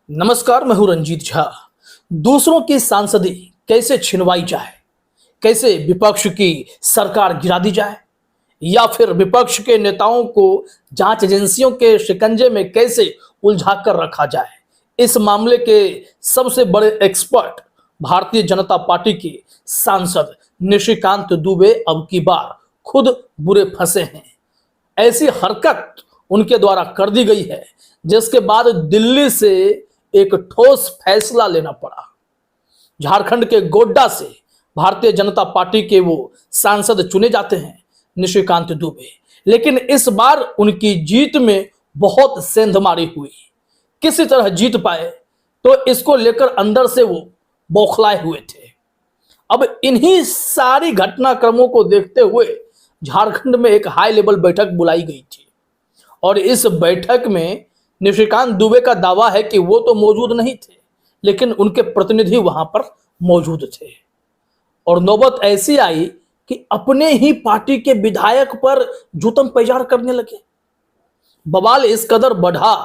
नमस्कार, मैं हूं रंजीत झा। दूसरों की सांसदी कैसे छिनवाई जाए, कैसे विपक्ष की सरकार गिरा दी जाए, या फिर विपक्ष के नेताओं को जांच एजेंसियों के शिकंजे में कैसे उलझा कर रखा जाए, इस मामले के सबसे बड़े एक्सपर्ट भारतीय जनता पार्टी के सांसद निशिकांत दुबे अब की बार खुद बुरे फंसे हैं। ऐसी हरकत उनके द्वारा कर दी गई है जिसके बाद दिल्ली से एक ठोस फैसला लेना पड़ा। झारखंड के गोड्डा से भारतीय जनता पार्टी के वो सांसद चुने जाते हैं, निशिकांत दुबे, लेकिन इस बार उनकी जीत में बहुत सेंधमारी हुई। किसी तरह जीत पाए तो इसको लेकर अंदर से वो बौखलाए हुए थे। अब इन्हीं सारी घटनाक्रमों को देखते हुए झारखंड में एक हाई लेवल बैठक बुलाई गई थी और इस बैठक में निशिकांत दुबे का दावा है कि वो तो मौजूद नहीं थे, लेकिन उनके प्रतिनिधि वहां पर मौजूद थे। और नौबत ऐसी आई कि अपने ही पार्टी के विधायक पर जूतम पैजार करने लगे। बवाल इस कदर बढ़ा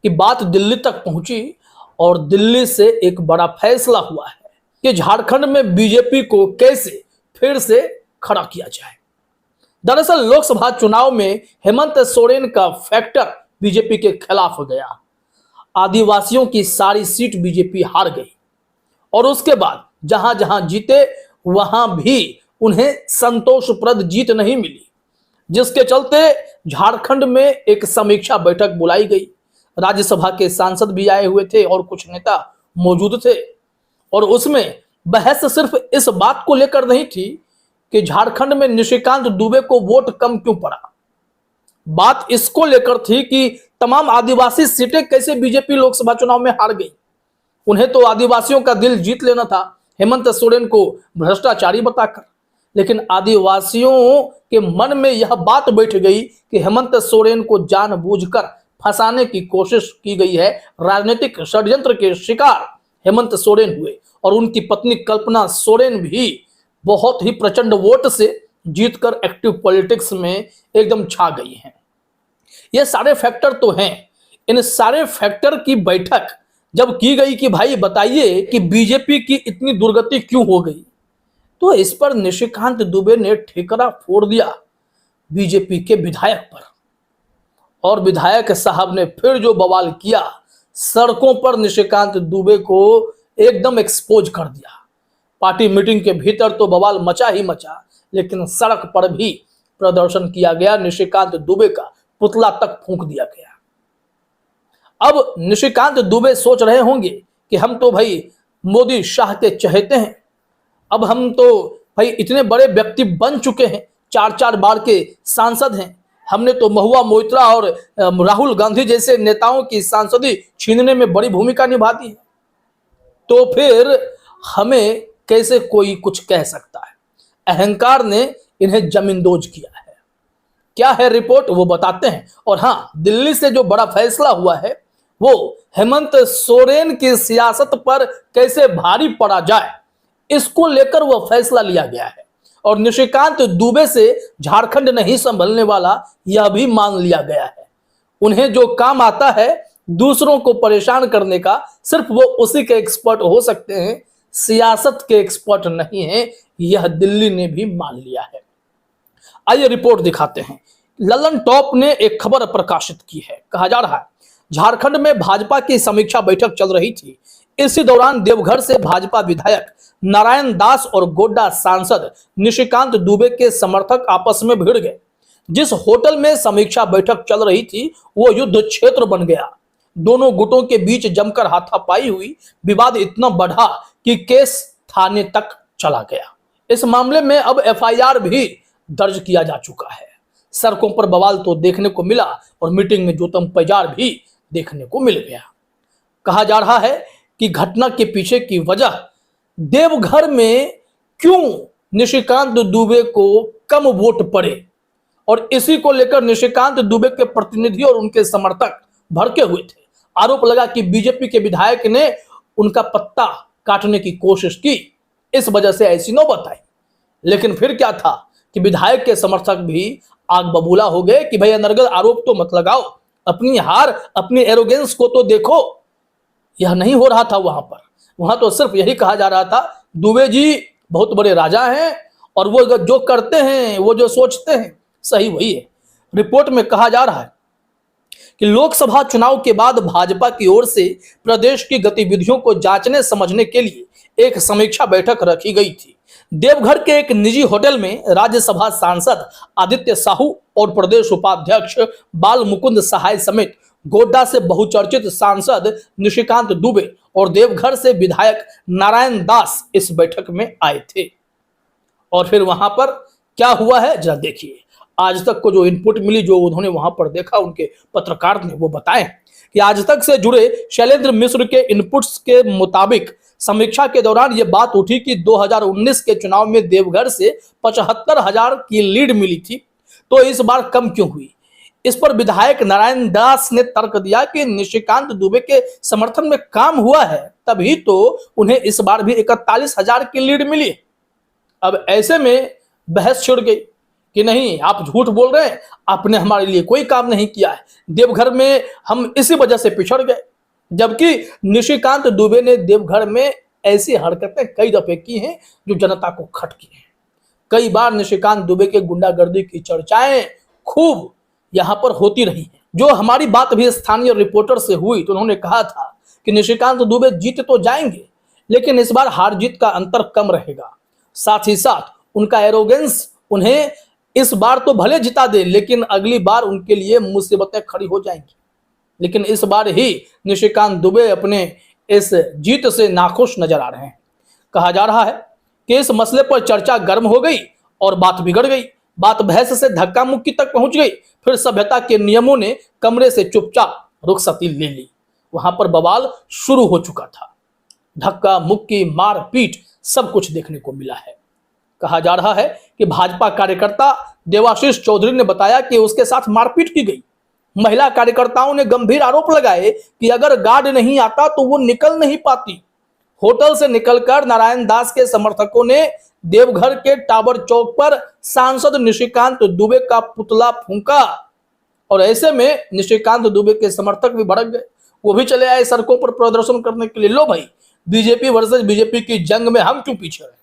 कि बात दिल्ली तक पहुंची और दिल्ली से एक बड़ा फैसला हुआ है कि झारखंड में बीजेपी को कैसे फिर से खड़ा किया जाए। दरअसल लोकसभा चुनाव में हेमंत सोरेन का फैक्टर बीजेपी के खिलाफ गया। आदिवासियों की सारी सीट बीजेपी हार गई और उसके बाद जहां जहां जीते वहां भी उन्हें संतोषप्रद जीत नहीं मिली, जिसके चलते झारखंड में एक समीक्षा बैठक बुलाई गई। राज्यसभा के सांसद भी आए हुए थे और कुछ नेता मौजूद थे और उसमें बहस सिर्फ इस बात को लेकर नहीं थी कि झारखंड में निशिकांत दुबे को वोट कम क्यों पड़ा। बात इसको लेकर थी कि तमाम आदिवासी सीटें कैसे बीजेपी लोकसभा चुनाव में हार गई। उन्हें तो आदिवासियों का दिल जीत लेना था हेमंत सोरेन को भ्रष्टाचारी बताकर, लेकिन आदिवासियों के मन में यह बात बैठ गई कि हेमंत सोरेन को जानबूझकर फंसाने की कोशिश की गई है। राजनीतिक षड्यंत्र के शिकार हेमंत सोरेन हुए और उनकी पत्नी कल्पना सोरेन भी बहुत ही प्रचंड वोट से जीतकर एक्टिव पॉलिटिक्स में एकदम छा गई हैं। ये सारे फैक्टर तो हैं। इन सारे फैक्टर की बैठक जब की गई कि भाई बताइए कि बीजेपी की इतनी दुर्गति क्यों हो गई, तो इस पर निशिकांत दुबे ने ठिकरा फोड़ दिया बीजेपी के विधायक पर। और विधायक साहब ने फिर जो बवाल किया, सड़कों पर निशिकांत दुबे को एकदम एक्सपोज कर दिया। पार्टी मीटिंग के भीतर तो बवाल मचा ही मचा, लेकिन सड़क पर भी प्रदर्शन किया गया। निशिकांत दुबे का पुतला तक फूंक दिया गया। अब निशिकांत दुबे सोच रहे होंगे कि हम तो भाई मोदी शाह के चहेते हैं, अब हम तो भाई इतने बड़े व्यक्ति बन चुके हैं, 4-4 बार के सांसद हैं, हमने तो महुआ मोइत्रा और राहुल गांधी जैसे नेताओं की सांसदी छीनने में बड़ी भूमिका निभा दी है, तो फिर हमें कैसे कोई कुछ कह सकता है। अहंकार ने इन्हें जमींदोज किया है। क्या है रिपोर्ट वो बताते हैं। और हाँ, दिल्ली से जो बड़ा फैसला हुआ है वो हेमंत सोरेन की सियासत पर कैसे भारी पड़ा जाए, इसको लेकर वह फैसला लिया गया है। और निशिकांत दुबे से झारखंड नहीं संभलने वाला यह भी मान लिया गया है। उन्हें जो काम आता है दूसरों को परेशान करने का, सिर्फ वो उसी के एक्सपर्ट हो सकते हैं, सियासत के एक्सपर्ट नहीं है, यह दिल्ली ने भी मान लिया है। आइए रिपोर्ट दिखाते हैं। ललन टॉप ने एक खबर प्रकाशित की है। कहा जा रहा है झारखंड में भाजपा की समीक्षा बैठक चल रही थी। इसी दौरान देवघर से भाजपा विधायक नारायण दास और गोड्डा सांसद निशिकांत दुबे के समर्थक आपस में भिड़ गए। जिस होटल में समीक्षा बैठक चल रही थी वो युद्ध क्षेत्र बन गया। दोनों गुटों के बीच जमकर हाथापाई हुई। विवाद इतना बढ़ा कि केस थाने तक चला गया। इस मामले में अब एफआईआर भी दर्ज किया जा चुका है। सड़कों पर बवाल तो देखने को मिला और मीटिंग में जूतम पैजार भी देखने को मिल गया। कहा जा रहा है कि घटना के पीछे की वजह देवघर में क्यों निशिकांत दुबे को कम वोट पड़े, और इसी को लेकर निशिकांत दुबे के प्रतिनिधि और उनके समर्थक भड़के हुए थे। आरोप लगा कि बीजेपी के विधायक ने उनका पत्ता काटने की कोशिश की, इस वजह से ऐसी नौबत आई। लेकिन फिर क्या था कि विधायक के समर्थक भी आग बबूला हो गए कि भाई अनर्गल आरोप तो मत लगाओ, अपनी हार, अपनी एरोगेंस को तो देखो। यह नहीं हो रहा था वहां पर। वहां तो सिर्फ यही कहा जा रहा था दुबे जी बहुत बड़े राजा हैं और वो जो करते हैं, वो जो सोचते हैं सही वही है। रिपोर्ट में कहा जा रहा है कि लोकसभा चुनाव के बाद भाजपा की ओर से प्रदेश की गतिविधियों को जांचने समझने के लिए एक समीक्षा बैठक रखी गई थी। देवघर के एक निजी होटल में राज्यसभा सांसद आदित्य साहू और प्रदेश उपाध्यक्ष बाल मुकुंद सहाय समेत गोड्डा से बहुचर्चित सांसद निशिकांत दुबे और देवघर से विधायक नारायण दास इस बैठक में आए थे। और फिर वहां पर क्या हुआ है जरा देखिए। आज तक को जो इनपुट मिली, जो उन्होंने वहां पर देखा, उनके पत्रकार ने वो बताए कि आज तक से जुड़े शैलेंद्र मिश्र के इनपुट्स के मुताबिक समीक्षा के दौरान ये बात उठी कि 2019 के चुनाव में देवघर से 75,000 की लीड मिली थी, तो इस बार कम क्यों हुई। इस पर विधायक नारायण दास ने तर्क दिया कि निशिकांत दुबे के समर्थन में काम हुआ है, तभी तो उन्हें इस बार भी 41,000 की लीड मिली। अब ऐसे में बहस छिड़ गई कि नहीं, आप झूठ बोल रहे हैं, आपने हमारे लिए कोई काम नहीं किया है, देवघर में हम इसी वजह से पिछड़ गए। जबकि निशिकांत दुबे ने देवघर में ऐसी हरकतें कई दफे की हैं जो जनता को खटकी हैं। कई बार निशिकांत दुबे के गुंडागर्दी की चर्चाएं खूब यहां पर होती रही हैं। जो हमारी बात भी स्थानीय रिपोर्टर से हुई तो उन्होंने कहा था कि निशिकांत दुबे जीत तो जाएंगे, लेकिन इस बार हार जीत का अंतर कम रहेगा। साथ ही साथ उनका एरोगेंस उन्हें इस बार तो भले जिता दे, लेकिन अगली बार उनके लिए मुसीबतें खड़ी हो जाएंगी। लेकिन इस बार ही निशिकांत दुबे अपने इस जीत से नाखुश नजर आ रहे हैं। कहा जा रहा है कि इस मसले पर चर्चा गर्म हो गई और बात बिगड़ गई। बात बहस से धक्का मुक्की तक पहुंच गई। फिर सभ्यता के नियमों ने कमरे से चुपचाप रुखसती ले ली। वहां पर बवाल शुरू हो चुका था। धक्का मुक्की, मार पीट सब कुछ देखने को मिला है। कहा जा रहा है कि भाजपा कार्यकर्ता देवाशीष चौधरी ने बताया कि उसके साथ मारपीट की गई। महिला कार्यकर्ताओं ने गंभीर आरोप लगाए कि अगर गार्ड नहीं आता तो वो निकल नहीं पाती। होटल से निकलकर नारायण दास के समर्थकों ने देवघर के टावर चौक पर सांसद निशिकांत दुबे का पुतला फूंका और ऐसे में निशिकांत दुबे के समर्थक भी भड़क गए। वो भी चले आए सड़कों पर प्रदर्शन करने के लिए। लो भाई, बीजेपी वर्सेस बीजेपी की जंग में हम क्यों पीछे रहे।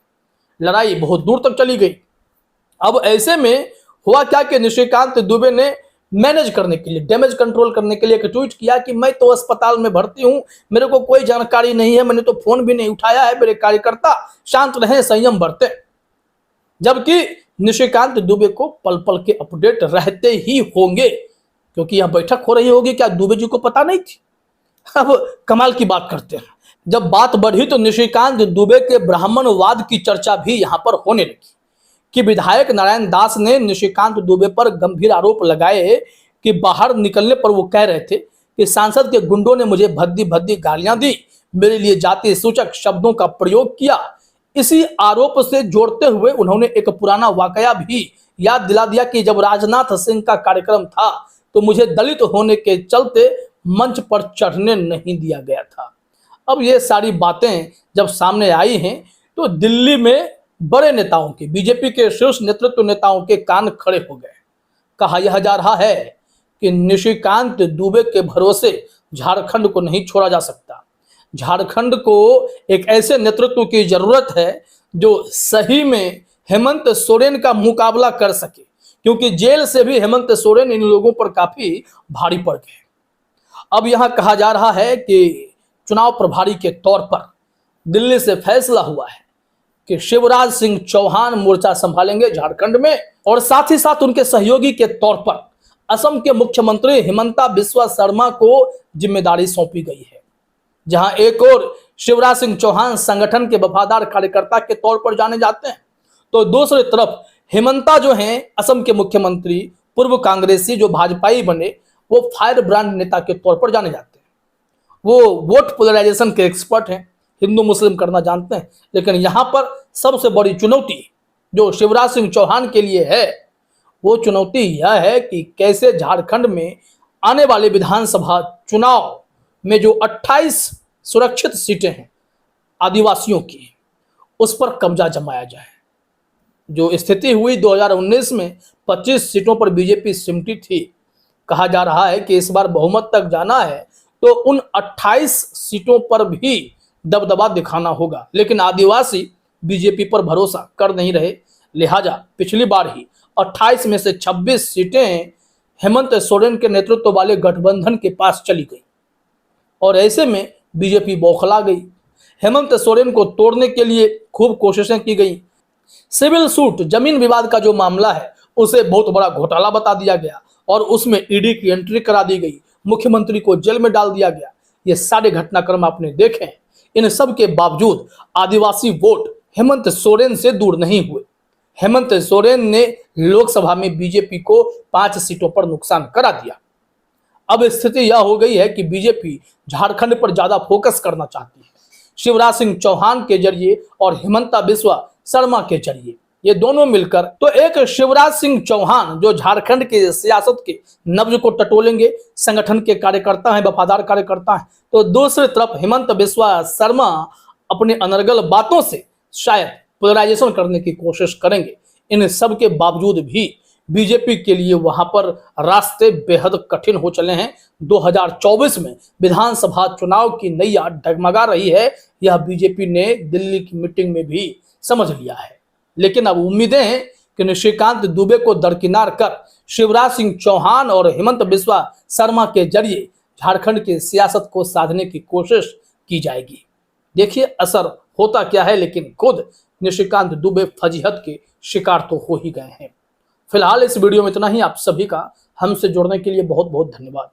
लड़ाई बहुत दूर तक चली गई। अब ऐसे में हुआ क्या कि निशिकांत दुबे ने मैनेज करने के लिए, डैमेज कंट्रोल करने के लिए एक ट्वीट किया कि मैं तो अस्पताल में भर्ती हूं, मेरे को कोई जानकारी नहीं है, मैंने तो फोन भी नहीं उठाया है, मेरे कार्यकर्ता शांत रहें, संयम बरतें। जबकि निशिकांत दुबे को पल पल के अपडेट रहते ही होंगे, क्योंकि यह बैठक हो रही होगी। क्या दुबे जी को पता नहीं थी? अब कमाल की बात करते हैं। जब बात बढ़ी तो निशिकांत दुबे के ब्राह्मणवाद की चर्चा भी यहां पर होने लगी कि विधायक नारायण दास ने निशिकांत दुबे पर गंभीर आरोप लगाए कि बाहर निकलने पर वो कह रहे थे कि सांसद के गुंडों ने मुझे भद्दी भद्दी गालियां दी, मेरे लिए जाति सूचक शब्दों का प्रयोग किया। इसी आरोप से जोड़ते हुए उन्होंने एक पुराना वाकया भी याद दिला दिया कि जब राजनाथ सिंह का कार्यक्रम था तो मुझे दलित होने के चलते मंच पर चढ़ने नहीं दिया गया था। अब ये सारी बातें जब सामने आई हैं तो दिल्ली में बड़े नेताओं के, बीजेपी के शीर्ष नेतृत्व नेताओं के कान खड़े हो गए। कहा यह जा रहा है कि निशिकांत दुबे के भरोसे झारखंड को नहीं छोड़ा जा सकता। झारखंड को एक ऐसे नेतृत्व की जरूरत है जो सही में हेमंत सोरेन का मुकाबला कर सके, क्योंकि जेल से भी हेमंत सोरेन इन लोगों पर काफी भारी पड़ गए। अब यहां कहा जा रहा है कि चुनाव प्रभारी के तौर पर दिल्ली से फैसला हुआ है कि शिवराज सिंह चौहान मोर्चा संभालेंगे झारखंड में, और साथ ही साथ उनके सहयोगी के तौर पर असम के मुख्यमंत्री हिमंता बिस्वा शर्मा को जिम्मेदारी सौंपी गई है। जहां एक और शिवराज सिंह चौहान संगठन के वफादार कार्यकर्ता के तौर पर जाने जाते हैं, तो दूसरी तरफ हिमंता जो हैं असम के मुख्यमंत्री, पूर्व कांग्रेसी जो भाजपाई बने, वो फायर ब्रांड नेता के तौर पर जाने जाते हैं। वो वोट पोलराइजेशन के एक्सपर्ट हैं, हिंदू मुस्लिम करना जानते हैं। लेकिन यहां पर सबसे बड़ी चुनौती जो शिवराज सिंह चौहान के लिए है, वो चुनौती यह है कि कैसे झारखंड में आने वाले विधानसभा चुनाव में जो 28 सुरक्षित सीटें हैं आदिवासियों की, उस पर कब्जा जमाया जाए। जो स्थिति हुई 2019 में 25 सीटों पर बीजेपी सिमटी थी। कहा जा रहा है कि इस बार बहुमत तक जाना है तो उन 28 सीटों पर भी दबदबा दिखाना होगा। लेकिन आदिवासी बीजेपी पर भरोसा कर नहीं रहे, लिहाजा पिछली बार ही 28 में से 26 सीटें हेमंत सोरेन के नेतृत्व वाले गठबंधन के पास चली गई और ऐसे में बीजेपी बौखला गई। हेमंत सोरेन को तोड़ने के लिए खूब कोशिशें की गई। सिविल सूट जमीन विवाद का जो मामला है उसे बहुत बड़ा घोटाला बता दिया गया और उसमें ईडी की एंट्री करा दी गई, मुख्यमंत्री को जेल में डाल दिया गया। ये सारे घटनाक्रम आपने देखे। इन सब के बावजूद आदिवासी वोट हेमंत सोरेन से दूर नहीं हुए। हेमंत सोरेन ने लोकसभा में बीजेपी को 5 सीटों पर नुकसान करा दिया। अब स्थिति यह हो गई है कि बीजेपी झारखंड पर ज्यादा फोकस करना चाहती है, शिवराज सिंह चौहान के जरिए और हिमंता बिस्वा शर्मा के जरिए। ये दोनों मिलकर तो एक शिवराज सिंह चौहान जो झारखंड के सियासत के नब्ज को टटोलेंगे, संगठन के कार्यकर्ता हैं, वफादार कार्यकर्ता हैं, तो दूसरी तरफ हिमंत बिस्वा शर्मा अपने अनर्गल बातों से शायद पोलराइजेशन करने की कोशिश करेंगे। इन सब के बावजूद भी बीजेपी के लिए वहां पर रास्ते बेहद कठिन हो चले हैं। 2024 में विधानसभा चुनाव की नैया डगमगा रही है, यह बीजेपी ने दिल्ली की मीटिंग में भी समझ लिया है। लेकिन अब उम्मीदें हैं कि निशिकांत दुबे को दरकिनार कर शिवराज सिंह चौहान और हिमंत बिस्वा शर्मा के जरिए झारखंड की सियासत को साधने की कोशिश की जाएगी। देखिए असर होता क्या है, लेकिन खुद निशिकांत दुबे फजीहत के शिकार तो हो ही गए हैं। फिलहाल इस वीडियो में इतना ही। आप सभी का हमसे जुड़ने के लिए बहुत बहुत धन्यवाद।